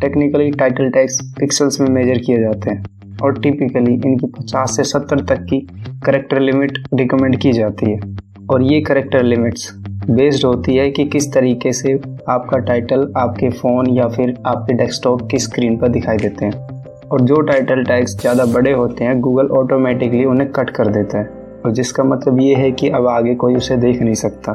Technically title tags pixels में major किए जाते हैं और टिपिकली इनकी 50 से 70 तक की कैरेक्टर लिमिट रिकमेंड की जाती है। और ये कैरेक्टर लिमिट्स बेस्ड होती है कि किस तरीके से आपका टाइटल आपके फ़ोन या फिर आपके डेस्कटॉप की स्क्रीन पर दिखाई देते हैं। और जो टाइटल टैग्स ज़्यादा बड़े होते हैं गूगल ऑटोमेटिकली उन्हें कट कर देता है, और जिसका मतलब ये है कि अब आगे कोई उसे देख नहीं सकता।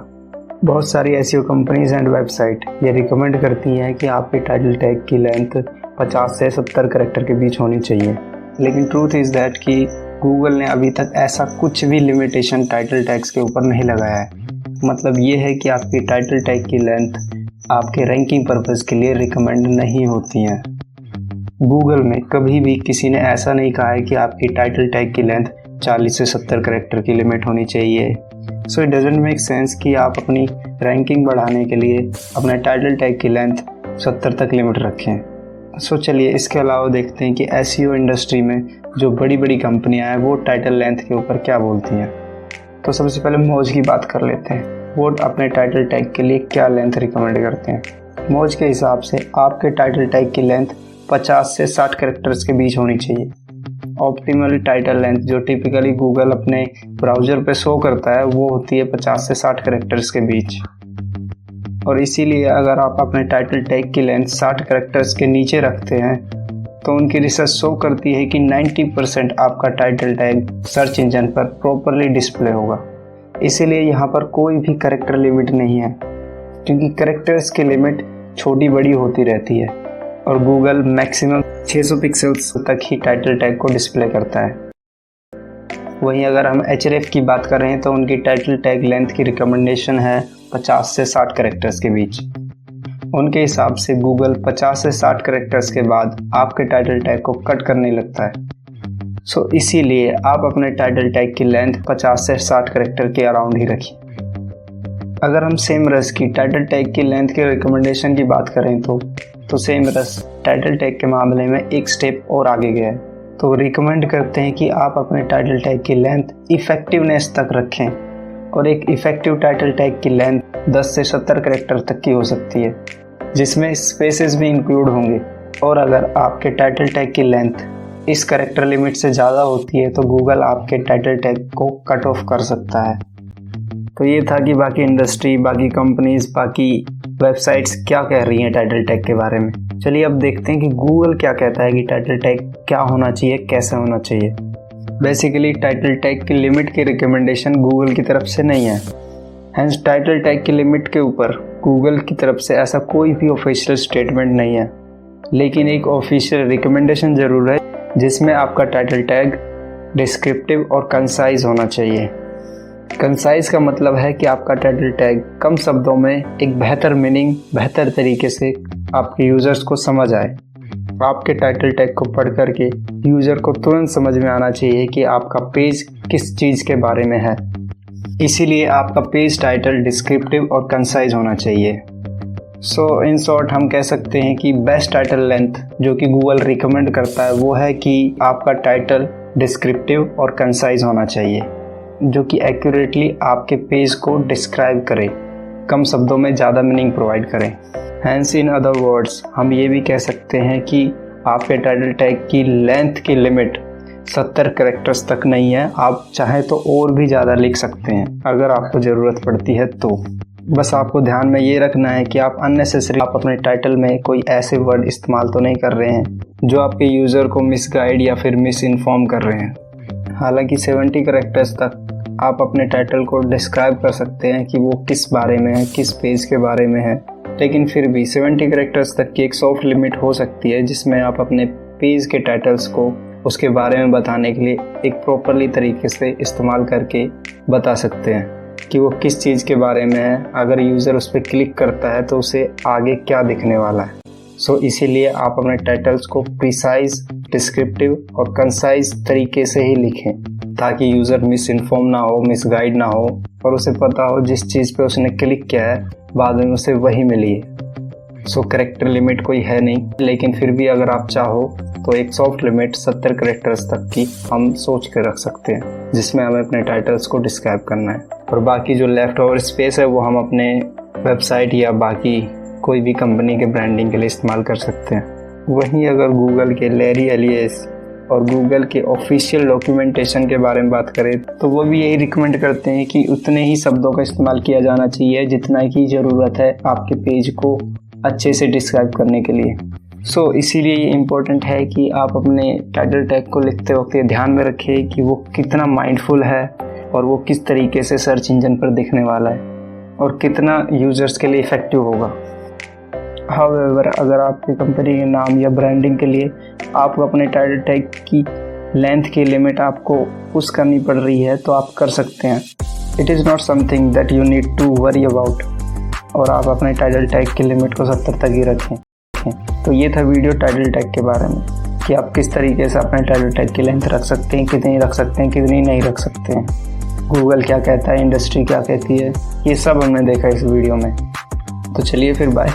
बहुत सारी एसईओ कंपनीज एंड वेबसाइट ये रिकमेंड करती हैं कि आपके टाइटल टैग की लेंथ 50 से 70 कैरेक्टर के बीच होनी चाहिए, लेकिन ट्रूथ इज़ दैट कि गूगल ने अभी तक ऐसा कुछ भी लिमिटेशन टाइटल टैग्स के ऊपर नहीं लगाया है। मतलब ये है कि आपकी टाइटल टैग की लेंथ आपके रैंकिंग पर्पज़ के लिए रिकमेंड नहीं होती हैं। गूगल में कभी भी किसी ने ऐसा नहीं कहा है कि आपकी टाइटल टैग की लेंथ 40 से 70 कैरेक्टर की लिमिट होनी चाहिए। So it doesn't make sense कि आप अपनी रैंकिंग बढ़ाने के लिए अपने टाइटल टैग की लेंथ 70 तक लिमिट रखें। सो चलिए इसके अलावा देखते हैं कि एसईओ इंडस्ट्री में जो बड़ी बड़ी कंपनियां हैं वो टाइटल लेंथ के ऊपर क्या बोलती हैं। तो सबसे पहले मोज की बात कर लेते हैं। वो अपने टाइटल टैग के लिए क्या लेंथ रिकमेंड करते हैं। मोज के हिसाब से आपके टाइटल टैग की लेंथ 50 से 60 कैरेक्टर्स के बीच होनी चाहिए। ऑप्टिमल टाइटल लेंथ जो टिपिकली गूगल अपने ब्राउज़र पे शो करता है वो होती है 50 से 60 कैरेक्टर्स के बीच। और इसीलिए अगर आप अपने टाइटल टैग की लेंथ 60 कैरेक्टर्स के नीचे रखते हैं तो उनकी रिसर्च शो करती है कि 90% आपका टाइटल टैग सर्च इंजन पर प्रॉपरली डिस्प्ले होगा। इसीलिए यहाँ पर कोई भी कैरेक्टर लिमिट नहीं है, क्योंकि कैरेक्टर्स की लिमिट छोटी बड़ी होती रहती है और गूगल मैक्सिमम 600 पिक्सेल्स तक ही टाइटल टैग को डिस्प्ले करता है। वहीं अगर हम एचआरएफ की बात कर रहे हैं तो उनकी टाइटल टैग लेंथ की रिकमेंडेशन है 50 से 60 कैरेक्टर्स के बीच। उनके हिसाब से गूगल 50 से 60 कैरेक्टर्स के बाद आपके टाइटल टैग को कट करने लगता है। सो इसीलिए आप अपने टाइटल टैग की लेंथ 50 से 60 कैरेक्टर के अराउंड ही रखिए। अगर हम सेमरस की टाइटल टैग की लेंथ के रिकमेंडेशन की बात करें तो सेमरस टाइटल टैग के मामले में एक स्टेप और आगे गया है। तो रिकमेंड करते हैं कि आप अपने टाइटल टैग की लेंथ इफेक्टिवनेस तक रखें, और एक इफेक्टिव टाइटल टैग की लेंथ 10 से 70 कैरेक्टर तक की हो सकती है, जिसमें स्पेसेस भी इंक्लूड होंगे। और अगर आपके टाइटल टैग की लेंथ इस कैरेक्टर लिमिट से ज़्यादा होती है तो गूगल आपके टाइटल टैग को कट ऑफ कर सकता है। तो ये था कि बाकी इंडस्ट्री, बाकी कंपनीज, बाकी वेबसाइट्स क्या कह रही हैं टाइटल टैग के बारे में। चलिए अब देखते हैं कि गूगल क्या कहता है कि टाइटल टैग क्या होना चाहिए, कैसे होना चाहिए। बेसिकली टाइटल टैग की लिमिट की रिकमेंडेशन गूगल की तरफ से नहीं है। हेंस टाइटल टैग की लिमिट के ऊपर गूगल की तरफ से ऐसा कोई भी ऑफिशियल स्टेटमेंट नहीं है, लेकिन एक ऑफिशियल रिकमेंडेशन ज़रूर है जिसमें आपका टाइटल टैग डिस्क्रिप्टिव और कंसाइज होना चाहिए। कंसाइज का मतलब है कि आपका टाइटल टैग कम शब्दों में एक बेहतर मीनिंग, बेहतर तरीके से आपके यूज़र्स को समझ आए। आपके टाइटल टैग को पढ़ करके यूज़र को तुरंत समझ में आना चाहिए कि आपका पेज किस चीज़ के बारे में है। इसीलिए आपका पेज टाइटल डिस्क्रिप्टिव और कंसाइज होना चाहिए। सो इन शॉर्ट हम कह सकते हैं कि बेस्ट टाइटल लेंथ जो कि गूगल रिकमेंड करता है वो है कि आपका टाइटल डिस्क्रिप्टिव और कंसाइज होना चाहिए, जो कि एक्यूरेटली आपके पेज को डिस्क्राइब करे, कम शब्दों में ज़्यादा मीनिंग प्रोवाइड करें। हैंस इन अदर वर्ड्स हम ये भी कह सकते हैं कि आपके टाइटल टैग की लेंथ की लिमिट 70 कैरेक्टर्स तक नहीं है। आप चाहें तो और भी ज़्यादा लिख सकते हैं अगर आपको ज़रूरत पड़ती है तो। बस आपको ध्यान में ये रखना है कि आप अननेसेसरी आप अपने टाइटल में कोई ऐसे वर्ड इस्तेमाल तो नहीं कर रहे हैं जो आपके यूज़र को मिसगाइड या फिर मिस इन्फॉर्म कर रहे हैं। हालांकि 70 कैरेक्टर्स तक आप अपने टाइटल को डिस्क्राइब कर सकते हैं कि वो किस बारे में है, किस पेज के बारे में है, लेकिन फिर भी 70 कैरेक्टर्स तक की एक सॉफ्ट लिमिट हो सकती है जिसमें आप अपने पेज के टाइटल्स को उसके बारे में बताने के लिए एक प्रॉपरली तरीके से इस्तेमाल करके बता सकते हैं कि वो किस चीज़ के बारे में है। अगर यूज़र उस पर क्लिक करता है तो उसे आगे क्या दिखने वाला है। सो इसीलिए आप अपने टाइटल्स को प्रिसाइज, डिस्क्रिप्टिव और कंसाइज तरीके से ही लिखें ताकि यूज़र मिस इन्फॉर्म ना हो, मिसगाइड ना हो और उसे पता हो जिस चीज़ पे उसने क्लिक किया है बाद में उसे वही मिली है। सो कैरेक्टर लिमिट कोई है नहीं, लेकिन फिर भी अगर आप चाहो तो एक सॉफ्ट लिमिट 70 कैरेक्टर्स तक की हम सोच कर रख सकते हैं जिसमें हमें अपने टाइटल्स को डिस्क्राइब करना है, और बाकी जो लेफ्ट ओवर स्पेस है वो हम अपने वेबसाइट या बाकी कोई भी कंपनी के ब्रांडिंग के लिए इस्तेमाल कर सकते हैं। वहीं अगर गूगल के लैरी एलियस और गूगल के ऑफिशियल डॉक्यूमेंटेशन के बारे में बात करें तो वो भी यही रिकमेंड करते हैं कि उतने ही शब्दों का इस्तेमाल किया जाना चाहिए जितना की ज़रूरत है आपके पेज को अच्छे से डिस्क्राइब करने के लिए। इसीलिए ये इम्पोर्टेंट है कि आप अपने टाइटल टैग को लिखते वक्त ये ध्यान में रखें कि वो कितना माइंडफुल है और वो किस तरीके से सर्च इंजन पर दिखने वाला है और कितना यूजर्स के लिए इफ़ेक्टिव होगा। हाउएवर अगर आपकी कंपनी के नाम या ब्रांडिंग के लिए आपको अपने टाइटल टैग की लेंथ की लिमिट आपको पुश करनी पड़ रही है तो आप कर सकते हैं। It is not something that you need to worry about, और आप अपने टाइटल टैग की लिमिट को 70 तक ही रखें। तो ये था वीडियो टाइटल टैग के बारे में कि आप किस तरीके से अपने टाइटल टैग की लेंथ रख सकते हैं, कितनी रख सकते हैं, कितनी नहीं रख सकते हैं, गूगल क्या कहता है, इंडस्ट्री क्या कहती है, ये सब हमने देखा इस वीडियो में। तो चलिए फिर बाय।